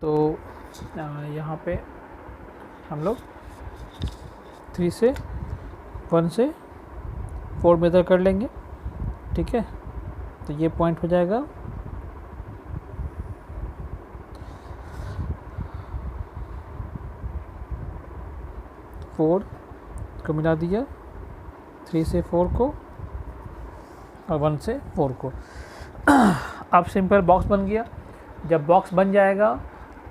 तो यहाँ पे हम लोग 3 से 1 से 4 मेज़र कर लेंगे, ठीक है। तो ये पॉइंट हो जाएगा 4 को मिला दिया, 3 से 4 को और 1 से 4 को। अब सिंपल बॉक्स बन गया। जब बॉक्स बन जाएगा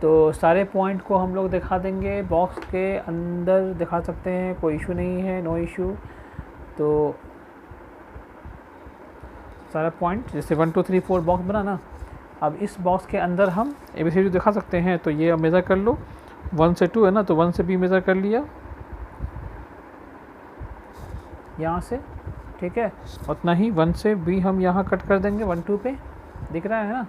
तो सारे पॉइंट को हम लोग दिखा देंगे, बॉक्स के अंदर दिखा सकते हैं, कोई इशू नहीं है, नो इशू। तो सारा पॉइंट जैसे 1 2 3 4 बॉक्स बना ना, अब इस बॉक्स के अंदर हम ABCD दिखा सकते हैं। तो ये मेज़र कर लो, 1 से 2 है ना, तो 1 से भी मेज़र कर लिया यहाँ से, ठीक है। उतना ही 1 से भी हम यहाँ कट कर देंगे, 1 2 पे दिख रहा है ना।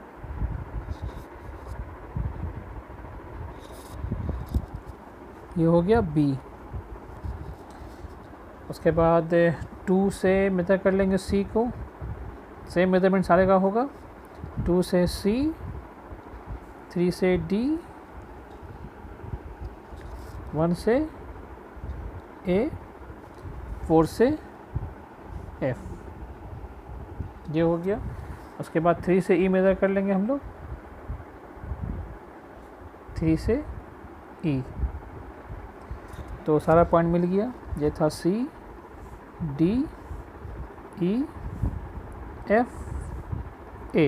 ये हो गया B। उसके बाद 2 से मेज़र कर लेंगे C को, सेम मेज़रमेंट सारे का होगा। 2 से C, 3 से D, 1 से A, 4 से F, ये हो गया। उसके बाद 3 से E मेज़र कर लेंगे हम लोग, 3 से E। तो सारा पॉइंट मिल गया। ये था C, D, E, F, A।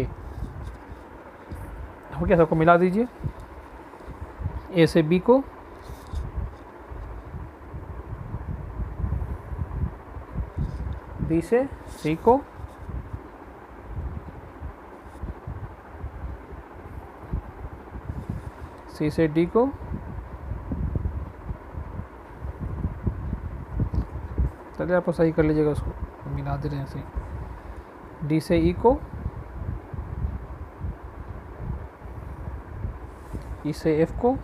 हो गया, सबको मिला दीजिए। A से B को, B से C को, C से D को, चलिए आप सही कर लीजिएगा, उसको मिला दे रहे हैं सही। D से E को, E से F को,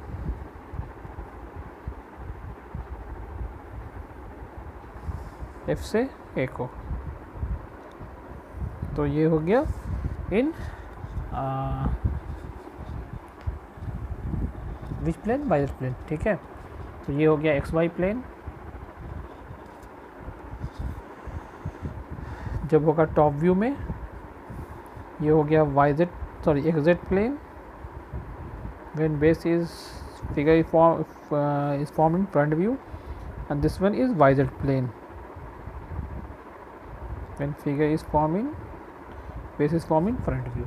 F से A को। तो ये हो गया इन विच प्लेन, वाई प्लेन, ठीक है। तो ये हो गया XY प्लेन। जब होगा टॉप व्यू में, ये हो गया XZ plane. when base is figure is formed in front view, and this one is YZ plane. when figure is forming, base is forming front view,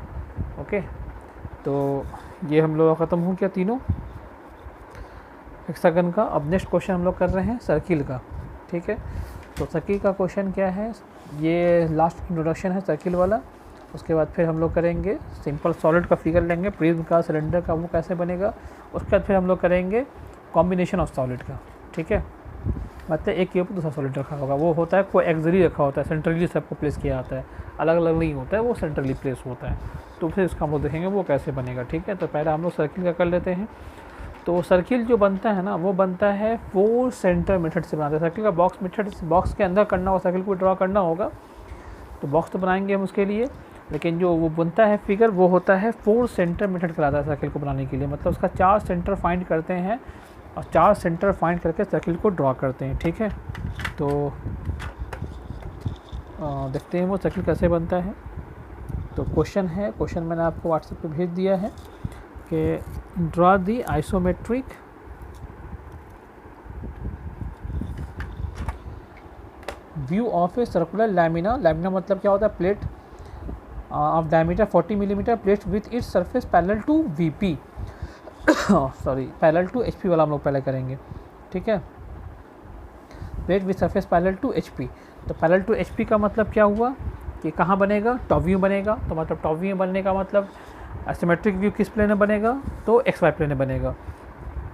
okay. तो ये हम लोग ख़त्म हो गया तीनों हेक्सागन का। अब नेक्स्ट क्वेश्चन हम लोग कर रहे हैं सर्किल का, ठीक है। तो सर्किल का क्वेश्चन क्या है, ये लास्ट इंट्रोडक्शन है सर्किल वाला। उसके बाद फिर हम लोग करेंगे सिंपल सॉलिड का फिगर लेंगे, प्रिज्म का, सिलेंडर का, वो कैसे बनेगा। उसके बाद फिर हम लोग करेंगे कॉम्बिनेशन ऑफ सॉलिड का, ठीक है। मतलब एक के ऊपर दूसरा सॉलिड रखा होगा, वो होता है कोई एक्सली रखा होता है, सेंट्रली सबको प्लेस किया जाता है, अलग अलग नहीं होता है, वो सेंट्रली प्लेस होता है। तो फिर इसका हम लोग देखेंगे वो कैसे बनेगा, ठीक है। तो पहले हम लोग सर्किल का कर लेते हैं। तो सर्किल जो बनता है ना, वो बनता है 4 सेंटर मेथड से बनाते हैं। सर्किल का बॉक्स मेथड, बॉक्स के अंदर करना होगा, सर्किल को ड्रॉ करना होगा, तो बॉक्स तो बनाएंगे हम उसके लिए, लेकिन जो वो बनता है फिगर वो होता है 4 सेंटर मेथड कहलाता है सर्किल को बनाने के लिए। मतलब उसका 4 सेंटर फाइंड करते हैं और 4 सेंटर फाइंड करके सर्किल को ड्रॉ करते हैं, ठीक है। तो देखते हैं वो सर्किल कैसे बनता है। तो क्वेश्चन है, क्वेश्चन मैंने आपको व्हाट्सएप पे भेज दिया है कि draw the isometric view of a circular lamina. Lamina मतलब क्या होता है, plate of diameter 40 millimetre, plate with its surface parallel to VP, sorry parallel to HP वाला हम लोग पहले करेंगे, ठीक है। Plate with surface parallel to HP। तो पैरेलल टू HP का मतलब क्या हुआ कि कहाँ बनेगा, टॉप व्यू बनेगा। तो मतलब टॉप व्यू बनने का मतलब एसिमेट्रिक व्यू किस प्लेन में बनेगा, तो XY प्लेन में बनेगा।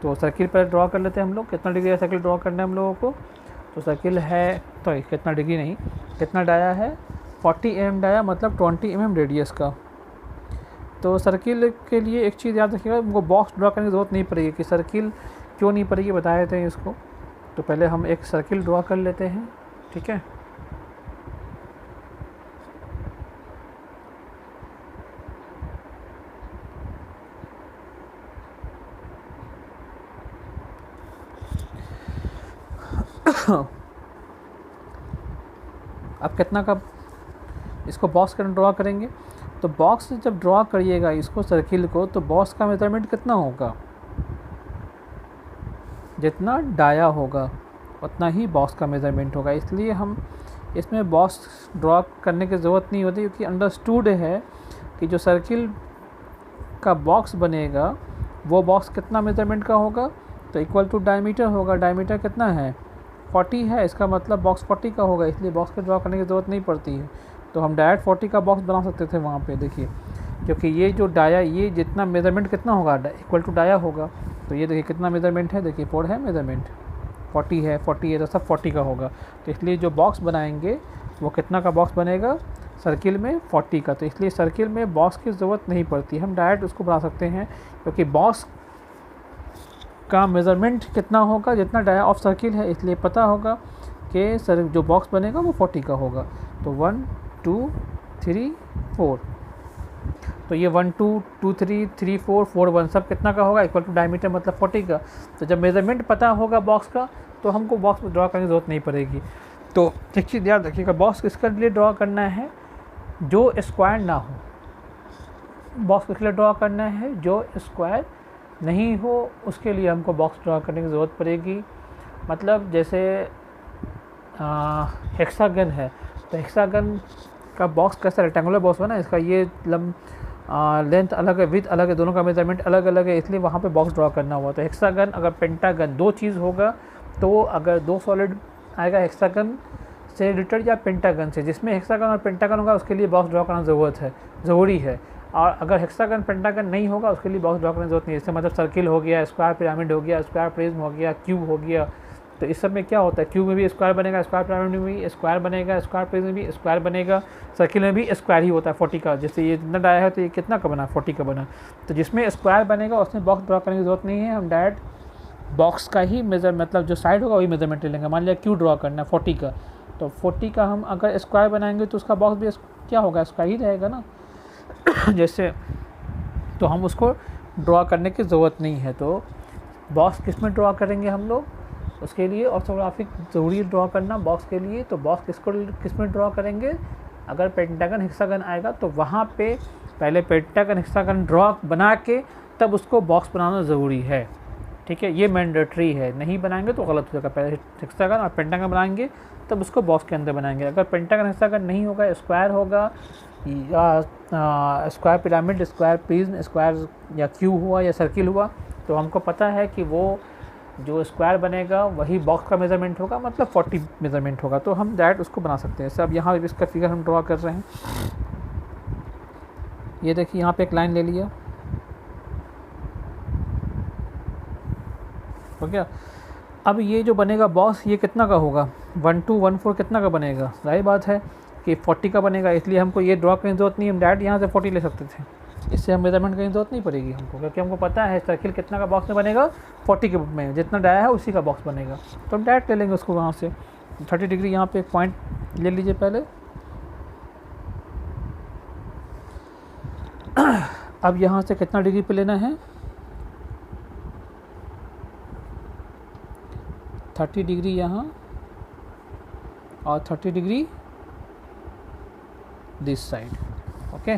तो सर्किल पर ड्रॉ कर लेते हैं हम लोग। कितना डिग्री का सर्किल ड्रॉ करना है हम लोगों को। तो सर्किल है, तो कितना डिग्री नहीं, कितना डाया है, 40 mm डाया, मतलब 20 mm रेडियस का। तो सर्किल के लिए एक चीज़ याद रखिएगा, उनको बॉक्स ड्रॉ करने की ज़रूरत नहीं पड़ेगी। कि सर्किल क्यों नहीं पड़ेगी, बता देते हैं इसको। तो पहले हम एक सर्किल ड्रॉ कर लेते हैं, ठीक है। अब कितना का इसको बॉक्स का ड्रॉ करेंगे, तो बॉक्स से जब ड्रॉ करिएगा इसको सर्किल को, तो बॉक्स का मेजरमेंट कितना होगा, जितना डाया होगा उतना ही बॉक्स का मेजरमेंट होगा। इसलिए हम इसमें बॉक्स ड्रॉ करने की ज़रूरत नहीं होती, क्योंकि अंडरस्टूड है कि जो सर्किल का बॉक्स बनेगा वो बॉक्स कितना मेजरमेंट का होगा, तो इक्वल टू डायमीटर होगा। डायमीटर कितना है, 40 है, इसका मतलब बॉक्स 40 का होगा, इसलिए बॉक्स को ड्रॉ करने की ज़रूरत नहीं पड़ती है। तो हम डायरेक्ट 40 का बॉक्स बना सकते थे वहाँ पे, देखिए, क्योंकि ये जो डाया, ये जितना मेजरमेंट कितना होगा इक्वल टू डाया होगा। तो ये देखिए कितना मेजरमेंट है, देखिए 4 है मेजरमेंट, 40 है, 40 है, तो सब 40 का होगा। तो इसलिए जो बॉक्स बनाएंगे वो कितना का बॉक्स बनेगा, सर्किल में 40 का। तो इसलिए सर्किल में बॉक्स की ज़रूरत नहीं पड़ती, हम डायरेक्ट उसको बना सकते हैं, क्योंकि बॉक्स का मेज़रमेंट कितना होगा जितना डाया ऑफ सर्किल है, इसलिए पता होगा कि सर जो बॉक्स बनेगा वो 40 का होगा। तो 1 2 3 4, तो ये 1 2 2 3 3 4 4 1 सब कितना का होगा, इक्वल टू डायमीटर मतलब 40 का। तो जब मेज़रमेंट पता होगा बॉक्स का, तो हमको बॉक्स ड्रॉ करने की ज़रूरत नहीं पड़ेगी। तो एक चीज़ याद रखिएगा, बॉक्स किसके लिए ड्रॉ करना है, जो स्क्वायर ना हो। बॉक्स किसके लिए ड्रॉ करना है, जो स्क्वायर नहीं हो, उसके लिए हमको बॉक्स ड्रॉ करने की ज़रूरत पड़ेगी। मतलब जैसे हेक्सागन है, तो हेक्सागन का बॉक्स कैसा रेक्टेंगुलर बॉक्स है ना, इसका ये लेंथ अलग है, विड्थ अलग है, दोनों का मेजरमेंट अलग अलग है, इसलिए वहाँ पे बॉक्स ड्रॉ करना हुआ। तो हेक्सागन अगर पेंटागन दो चीज़ होगा, तो अगर दो सॉलिड आएगा हेक्सागन से रिलेटेड या पेंटागन से, जिसमें हेक्सागन और पेंटागन होगा उसके लिए बॉक्स ड्रॉ करना ज़रूरी है। और अगर हेक्सागन पेंटागन नहीं होगा उसके लिए बॉक्स ड्रॉ करने की ज़रूरत नहीं है। इससे मतलब सर्किल हो गया, स्क्वायर पिरामिड हो गया, स्क्वायर प्रिज्म हो गया, क्यूब हो गया। तो इस सब में क्या होता है, क्यूब में भी स्क्वायर बनेगा, स्क्वायर पिरामिड में भी स्क्वायर बनेगा, स्क्वायर प्रिज्म में भी स्क्वायर बनेगा, सर्किल में भी स्क्वायर ही होता है 40 का। जैसे ये जितना डाया है तो ये कितना का बना, 40 का बना। तो जिसमें स्क्वायर बनेगा उसमें बॉक्स ड्रॉ करने की ज़रूरत नहीं है, हम डायरेक्ट बॉक्स का ही मेजर मतलब जो साइड होगा वही मेजरमेंट ले लेंगे। मान लिया क्यू ड्रॉ करना है 40 का, तो 40 का हम अगर स्क्वायर बनाएंगे तो उसका बॉक्स भी क्या होगा, स्क्वायर ही रहेगा ना। जैसे तो हम उसको ड्रॉ करने की ज़रूरत नहीं है। तो बॉक्स किस में ड्रॉ करेंगे हम लोग, उसके लिए ऑर्थोग्राफिक ज़रूरी ड्रॉ करना बॉक्स के लिए। तो बॉक्स किस में ड्रॉ करेंगे, अगर पेंटागन हेक्सागन आएगा तो वहाँ पे पहले पेंटागन हेक्सागन ड्रॉ बना के तब उसको बॉक्स बनाना ज़रूरी है, ठीक है। ये मैंडेटरी है, नहीं बनाएंगे तो गलत हो जाएगा। पहले हेक्सागन और पेंटागन बनाएंगे तब उसको बॉक्स के अंदर बनाएंगे। अगर पेंटागन हेक्सागन नहीं होगा, स्क्वायर होगा या square pyramid, square prism, square या क्यूब हुआ या सर्किल हुआ, तो हमको पता है कि वो जो स्क्वायर बनेगा वही बॉक्स का मेज़रमेंट होगा, मतलब 40 मेज़रमेंट होगा। तो हम डायरेक्ट उसको बना सकते हैं। सब यहाँ इसका फिगर हम ड्रॉ कर रहे हैं। ये देखिए यहाँ पे एक लाइन ले लिया, हो गया। अब ये जो बनेगा बॉक्स ये कितना का होगा, 1 2 1 4 कितना का बनेगा, जाहिर बात है कि 40 का बनेगा। इसलिए हमको ये ड्रॉ करने की ज़रूरत नहीं, हम डायरेक्ट यहाँ से 40 ले सकते थे। इससे हम मेजरमेंट करने की ज़रूरत नहीं पड़ेगी हमको, क्योंकि हमको पता है सर्किल कितना का बॉक्स में बनेगा, 40 के में जितना डाया है उसी का बॉक्स बनेगा। तो हम डायरेक्ट ले लेंगे उसको वहाँ से। 30 डिग्री यहाँ पे एक पॉइंट ले लीजिए पहले। अब यहाँ से कितना डिग्री पे लेना है, 30 डिग्री यहाँ और 30 डिग्री दिस साइड, ओके।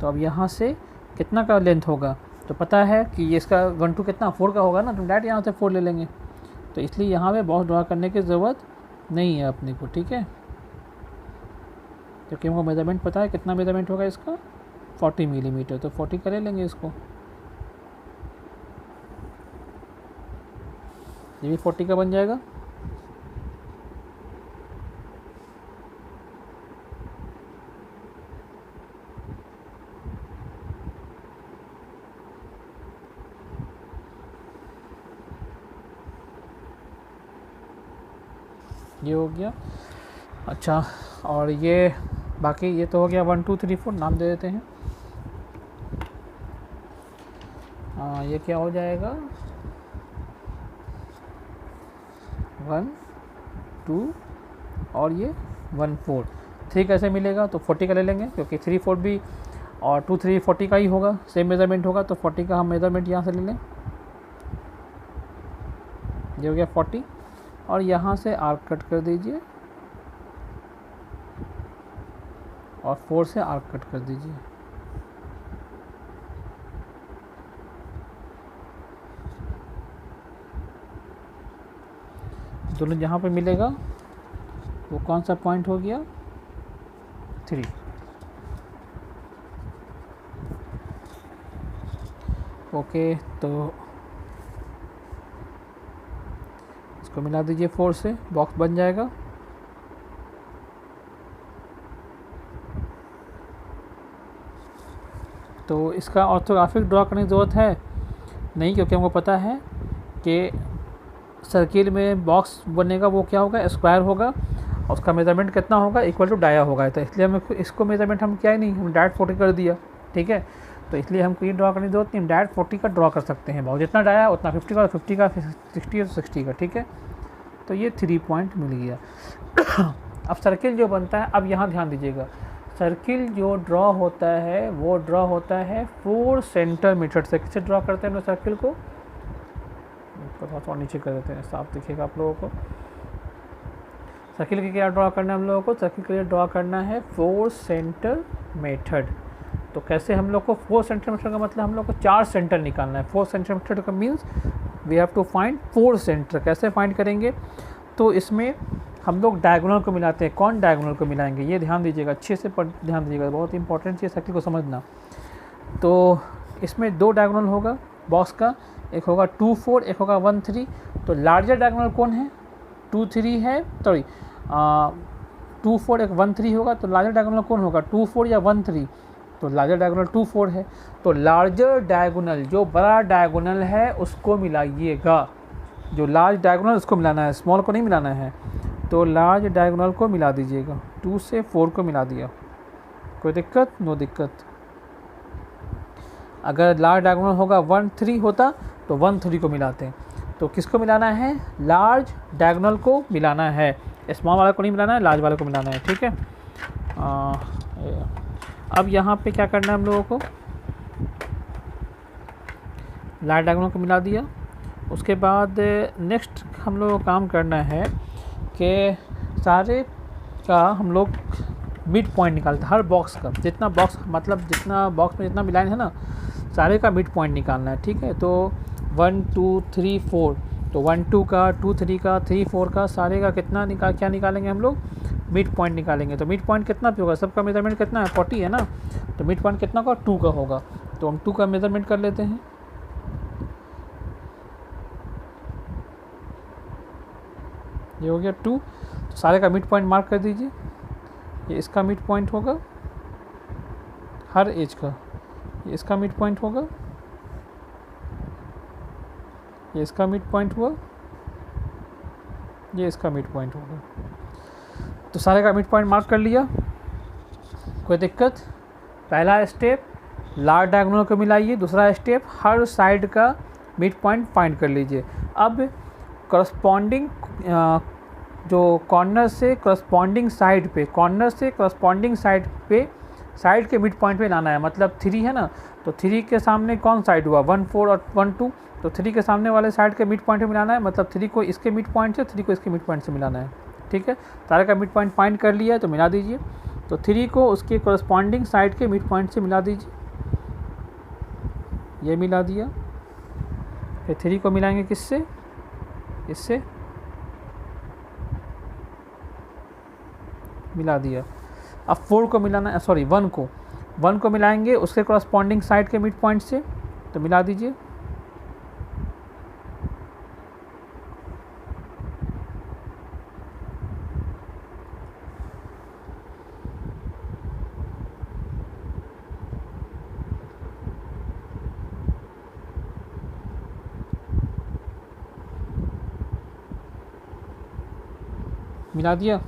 तो अब यहाँ से कितना का लेंथ होगा, तो पता है कि ये इसका 1 2 कितना 4 का होगा ना, तो डायरेक्ट यहाँ से 4 ले लेंगे। तो इसलिए यहाँ पे बॉक्स ड्रॉ करने की ज़रूरत नहीं है अपने को, ठीक है, क्योंकि हमको मेजरमेंट पता है कितना मेजरमेंट होगा इसका, 40 मिलीमीटर। तो 40 का ले लेंगे इसको, ये भी 40 का बन जाएगा। ये हो गया। अच्छा, और ये बाकी ये तो हो गया 1 2 3 4, नाम दे देते हैं। ये क्या हो जाएगा, 1 2 और ये 1 4। 3 कैसे मिलेगा, तो 40 का ले लेंगे, क्योंकि 3 4 भी और 2 3 40 का ही होगा, सेम मेज़रमेंट होगा। तो 40 का हम मेज़रमेंट यहाँ से ले लें, ये हो गया 40। और यहाँ से आर्क कट कर दीजिए और 4 से आर्क कट कर दीजिए। दोनों जहाँ पे मिलेगा वो कौन सा पॉइंट हो गया, 3। ओके, तो इसको मिला दीजिए 4 से, बॉक्स बन जाएगा। तो इसका ऑर्थोग्राफिक ड्रॉ करने की ज़रूरत है नहीं, क्योंकि हमको पता है कि सर्किल में बॉक्स बनेगा वो क्या होगा, स्क्वायर होगा, और उसका मेजरमेंट कितना होगा, इक्वल टू डाया होगा। तो इसलिए हमें इसको मेजरमेंट हम क्या ही नहीं, हम डायरेक्ट 40 कर दिया, ठीक है। तो इसलिए हमको ये ड्रॉ करने की जरूरत नहीं, डायरेक्ट 40 का ड्रॉ कर सकते हैं। बॉक्स जितना डाया उतना 50 का, 50 का, 60 और 60 का, ठीक है। तो ये 3 पॉइंट मिल गया। अब सर्किल जो बनता है, अब यहाँ ध्यान दीजिएगा, सर्किल जो ड्रॉ होता है वो ड्रॉ होता है 4 सेंटर मेथड से। किससे ड्रॉ करते हैं हम लोग सर्किल को, थोड़ा नीचे कर देते हैं, साफ दिखेगा आप लोगों को। सर्किल के क्या ड्रॉ करना है हम लोगों को, सर्किल के लिए ड्रॉ करना है 4 सेंटर मेथड। तो कैसे हम लोग को 4 सेंटर मेथड का मतलब हम लोग को 4 सेंटर निकालना है। 4 सेंटर मेथड का means we have to find 4 centre. कैसे फाइंड करेंगे, तो इसमें हम लोग डायगोनल को मिलाते हैं। कौन डायगोनल को मिलाएंगे, ये ध्यान दीजिएगा, अच्छे से ध्यान दीजिएगा, बहुत इंपॉर्टेंट चीज़ सर्किल को समझना। तो इसमें 2 डायगोनल होगा बॉक्स का, एक होगा 2 4, एक होगा 1 3। तो लार्जर डायगोनल कौन है, 2 3 है, सॉरी 2 4 एक 1 3 होगा। तो लार्जर डायगोनल कौन होगा, 2 4 या 1 3। तो लार्जर डायगोनल 2 4 है। तो लार्जर डायगोनल जो बड़ा डायगोनल है उसको मिलाइएगा, जो लार्ज डायगोनल उसको मिलाना है, स्मॉल को नहीं मिलाना है। तो लार्ज डायगोनल को मिला दीजिएगा, 2 से 4 को मिला दिया, कोई दिक्कत, नो दिक्कत। अगर लार्ज डायगोनल होगा 1 3 होता तो 1 3 को मिलाते हैं। तो किसको मिलाना है, लार्ज डायगोनल को मिलाना है, स्मॉल वाले को नहीं मिलाना है, लार्ज वाले को मिलाना है, ठीक है। अब यहाँ पे क्या करना है हम लोगों को, लार्ज डायगोनल को मिला दिया। उसके बाद नेक्स्ट हम लोगों को काम करना है कि सारे का हम लोग मिड पॉइंट निकालते हैं, हर बॉक्स का जितना बॉक्स, मतलब जितना बॉक्स में जितना भी लाइन है ना, सारे का मिड पॉइंट निकालना है, ठीक है। तो 1 2 3 4, तो 1 2 का, 2 3 का, 3 4 का, सारे का कितना क्या निकालेंगे हम लोग, मिड पॉइंट निकालेंगे। तो मिड पॉइंट कितना पे होगा, सबका मेजरमेंट कितना है, 40 है ना। तो मिड पॉइंट कितना का, 2 का होगा। तो हम 2 का मेजरमेंट कर लेते हैं। ये हो गया 2। तो सारे का मिड पॉइंट मार्क कर दीजिए। ये इसका मिड पॉइंट होगा, हर एज का। ये इसका मिड पॉइंट होगा, ये इसका मिड पॉइंट हुआ, ये इसका मिड पॉइंट होगा। तो सारे का मिड पॉइंट मार्क कर लिया, कोई दिक्कत। पहला स्टेप लार्ज डायगोनल को मिलाइए, दूसरा स्टेप हर साइड का मिड पॉइंट फाइंड कर लीजिए। अब करस्पॉन्डिंग जो कॉर्नर से करस्पॉन्डिंग साइड पे, कॉर्नर से करस्पॉन्डिंग साइड पे, साइड के मिड पॉइंट पे लाना है। मतलब 3 है ना, तो 3 के सामने कौन साइड हुआ, 1 4 और 1 2। तो 3 के सामने वाले साइड के मिड पॉइंट पे मिलाना है, मतलब 3 को इसके मिड पॉइंट से, 3 को इसके मिड पॉइंट से मिलाना है, ठीक है। सारे का मिड पॉइंट फाइंड कर लिया है तो मिला दीजिए। तो 3 को उसके करस्पॉन्डिंग साइड के मिड पॉइंट से मिला दीजिए, ये मिला दिया। फिर 3 को मिलाएंगे किससे, इससे, मिला दिया। अब 4 को मिलाना है, सॉरी 1 को मिलाएंगे उसके करस्पॉन्डिंग साइड के मिड पॉइंट से, तो मिला दीजिए। मिला दिया।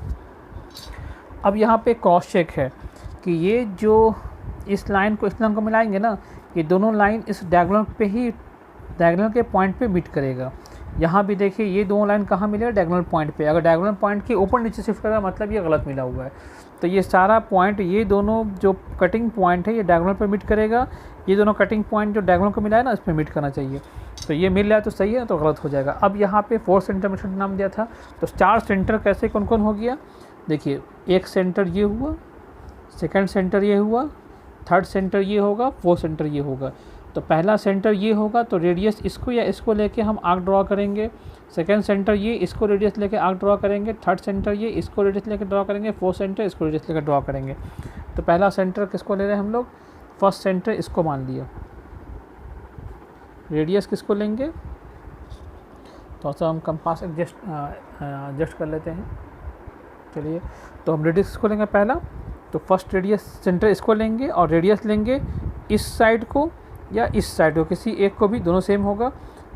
अब यहाँ पे क्रॉस चेक है कि ये जो इस लाइन को इस लाइन को मिलाएंगे ना, ये दोनों लाइन इस डायगोनल पे ही, डायगोनल के पॉइंट पे मीट करेगा। यहाँ भी देखिए ये दोनों लाइन कहाँ मिलेगा, डायगोनल पॉइंट पे। अगर डायगोनल पॉइंट के ऊपर नीचे शिफ्ट करेगा मतलब ये गलत मिला हुआ है। तो ये सारा पॉइंट, ये दोनों जो कटिंग पॉइंट है ये डायगोनल पे मीट करेगा, ये दोनों कटिंग पॉइंट जो डायगोनल को मिला है ना इस पर मीट करना चाहिए। तो ये मिल रहा है तो सही है, तो गलत हो जाएगा। अब यहाँ पे 4 सेंटर मेथड नाम दिया था, तो 4 सेंटर कैसे कौन कौन हो गया, देखिए एक सेंटर ये हुआ, सेकंड सेंटर ये हुआ, थर्ड सेंटर ये होगा, फोर्थ सेंटर ये होगा। तो पहला सेंटर ये होगा तो रेडियस इसको या इसको लेके हम आर्क ड्रॉ करेंगे, सेकंड सेंटर ये इसको रेडियस लेके आर्क ड्रॉ करेंगे, थर्ड सेंटर ये इसको रेडियस लेके ड्रॉ करेंगे, फोर्थ सेंटर इसको रेडियस लेके ड्रॉ करेंगे। तो पहला सेंटर किसको ले रहे हैं हम लोग, फर्स्ट सेंटर इसको मान लिया, रेडियस किसको लेंगे, तो सा हम कंपास एडजस्ट कर लेते हैं। चलिए, तो हम रेडियस किसको लेंगे पहला, तो फर्स्ट रेडियस सेंटर इसको लेंगे और रेडियस लेंगे इस साइड को या इस साइड को, किसी एक को भी, दोनों सेम होगा,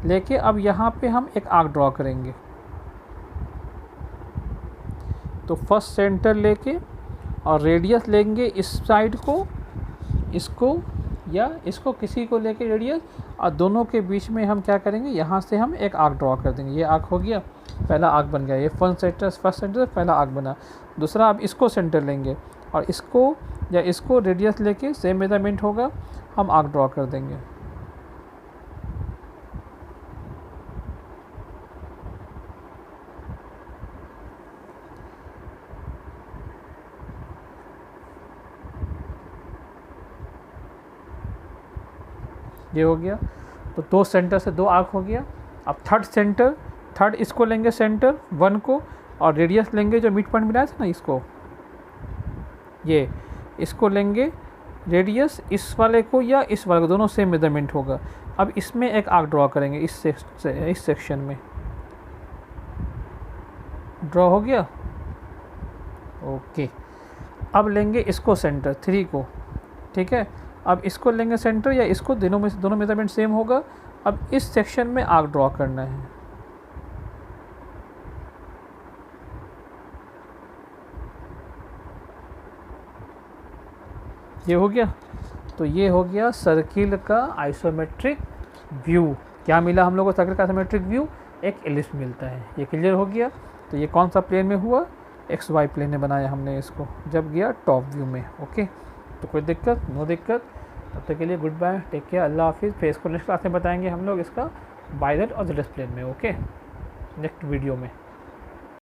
लेके अब यहाँ पे हम एक आर्क ड्रॉ करेंगे। तो फर्स्ट सेंटर लेके और रेडियस लेंगे इस साइड को, इसको या इसको, किसी को लेके रेडियस, और दोनों के बीच में हम क्या करेंगे, यहाँ से हम एक आर्क ड्रॉ कर देंगे। ये आर्क हो गया, पहला आर्क बन गया, ये फर्स्ट सेंटर पहला आर्क बना। दूसरा अब इसको सेंटर लेंगे और इसको या इसको रेडियस लेके सेम मेजरमेंट होगा, हम आर्क ड्रॉ कर देंगे। ये हो गया, तो 2 सेंटर से 2 आर्क हो गया। अब थर्ड सेंटर, थर्ड इसको लेंगे सेंटर 1 को और रेडियस लेंगे जो मिड पॉइंट मिला था ना इसको, ये इसको लेंगे रेडियस इस वाले को या इस वाले को, दोनों सेम मेजरमेंट होगा। अब इसमें एक आर्क ड्रॉ करेंगे इस सेक्शन में, ड्रॉ हो गया, ओके। अब लेंगे इसको सेंटर 3 को, ठीक है। अब इसको लेंगे सेंटर या इसको, दोनों मेजरमेंट सेम होगा। अब इस सेक्शन में आर्क ड्रॉ करना है, ये हो गया। तो ये हो गया सर्किल का आइसोमेट्रिक व्यू। क्या मिला हम लोग को, सर्किल का आइसोमेट्रिक व्यू, एक एलिप्स मिलता है। ये क्लियर हो गया। तो ये कौन सा प्लेन में हुआ, XY प्लेन में बनाया हमने इसको, जब गया टॉप व्यू में। ओके, तो कोई दिक्कत, नो दिक्कत। तब तक के लिए गुड बाय, टेक केयर, अल्लाह हाफिज़। फिर इसको नेक्स्ट क्लास में बताएंगे हम लोग इसका बाय दैट और जेड प्लेन में। ओके, नेक्स्ट वीडियो में।